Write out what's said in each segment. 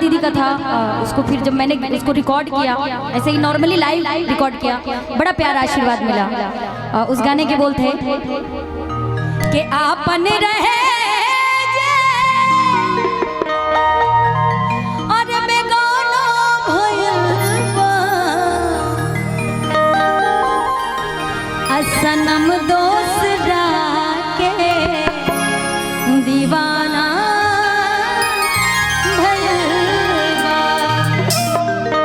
दीदी का था। उसको फिर जब मैंने उसको रिकॉर्ड किया, ऐसे ही नॉर्मली लाइव रिकॉर्ड किया, बड़ा प्यारा आशीर्वाद मिला। उस गाने के बोल थे कि आपन रहे और बेगाना भइल बा, सनम दोसरा के दीवाना भइल बा।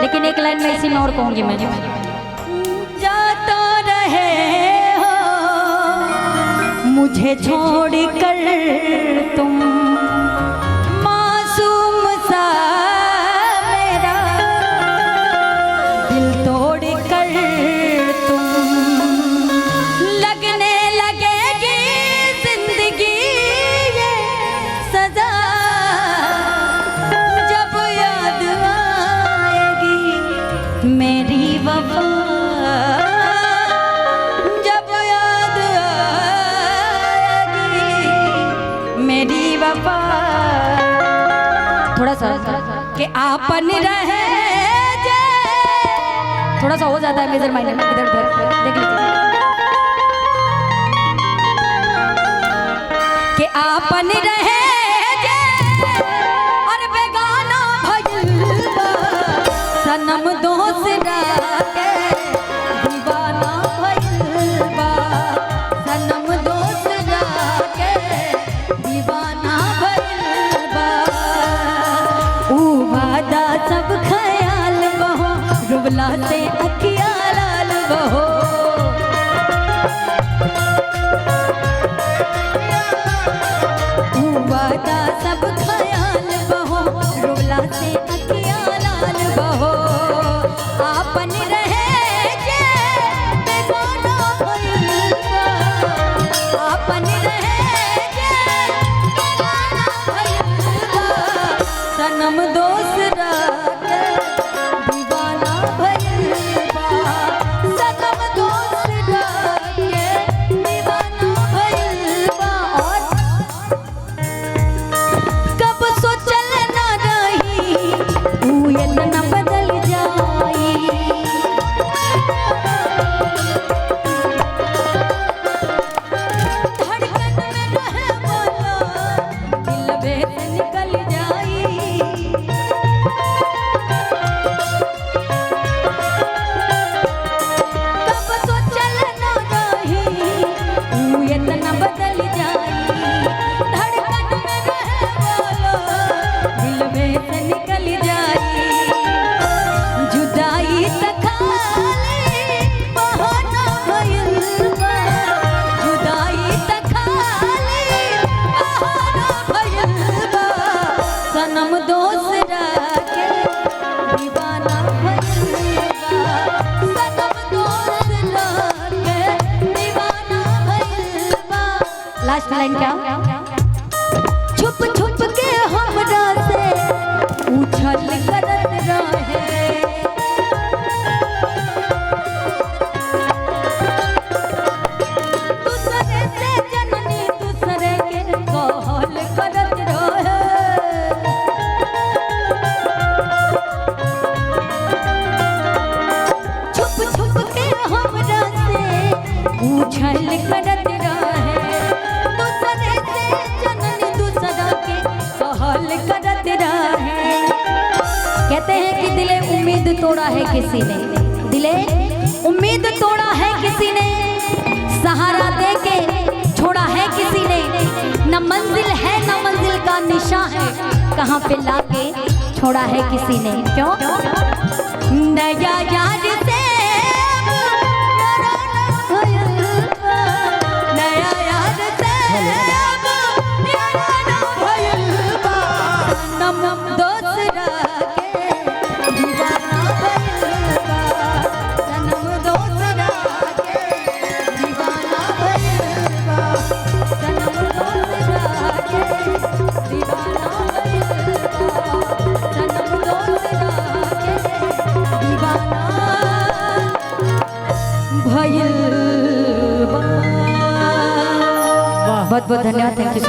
लेकिन एक लाइन में इसी और कहूंगी मैं, जाता रहे हो मुझे छोड़ कर तुम, मासूम सा मेरा दिल तोड़ कर तुम, लगने लगेगी जिंदगी ये सजा, जब याद आएगी मेरी वफा, जब याद आएगी मेरी वफा। थोड़ा सा कि आपन रहे जे, थोड़ा सा हो जाता है मेजर माइनर में, इधर उधर देख लीजिए। कि आपन रहे जे और बेगाना भइल बा, सनम दोसरा के दीवाना भइल बा, सनम दोसरा के दीवाना भइल बा। ऊ वादा सब ख्याल बहो, रुबला से अखिया लाल बहो, वादा सब ख्याल बहो, रुबला से अखिया लाल बहो। आपन रहे जे बेगाना भइल बा, आपन रहे जे बेगाना भइल बा, सनम दोसरा के दीवाना भइल बा, सनम दोसरा के दीवाना भइल बा। और कब सोचल ना रही तू ये ना बदल जाई, धड़कन में रहे वाला दिल बेच निकल जाई। कब सोचल ना रही तू ये ना बदल जाई, धड़कन में रहे वाला दिल में से निकल जाई। जुदाई तखाली बहाना भइल बा, जुदाई तखाली बहाना भइल बा, सनम दोसरा के दीवाना भइल बा, सनम दोसरा के दीवाना भइल बा। लास्ट लाइन क्या? छुप छुप के हमरा से उछल करत रहे, दूसरे से जननी दूसरे के कहल करत रहे। छुप छुप के हमरा से उछल करत रहे, दूसरे से जननी दूसरा के कहल करत रहे। कहते हैं कि दिले उम्मीद तोड़ा है किसी ने, दिले उम्मीद तोड़ा है किसी ने, सहारा दे के छोड़ा है किसी ने, न मंजिल है न मंजिल का निशान है, कहाँ पे लाके छोड़ा है किसी ने। क्यों? नया यार से नया यार से भइल बा, सनम दोसरा के दीवाना भइल बा, सनम दोसरा के दीवाना भइल बा, सनम दोसरा के दीवाना भइल बा, सनम दोसरा के दीवाना भइल बा। बहुत बहुत धन्यवाद, थैंक यू।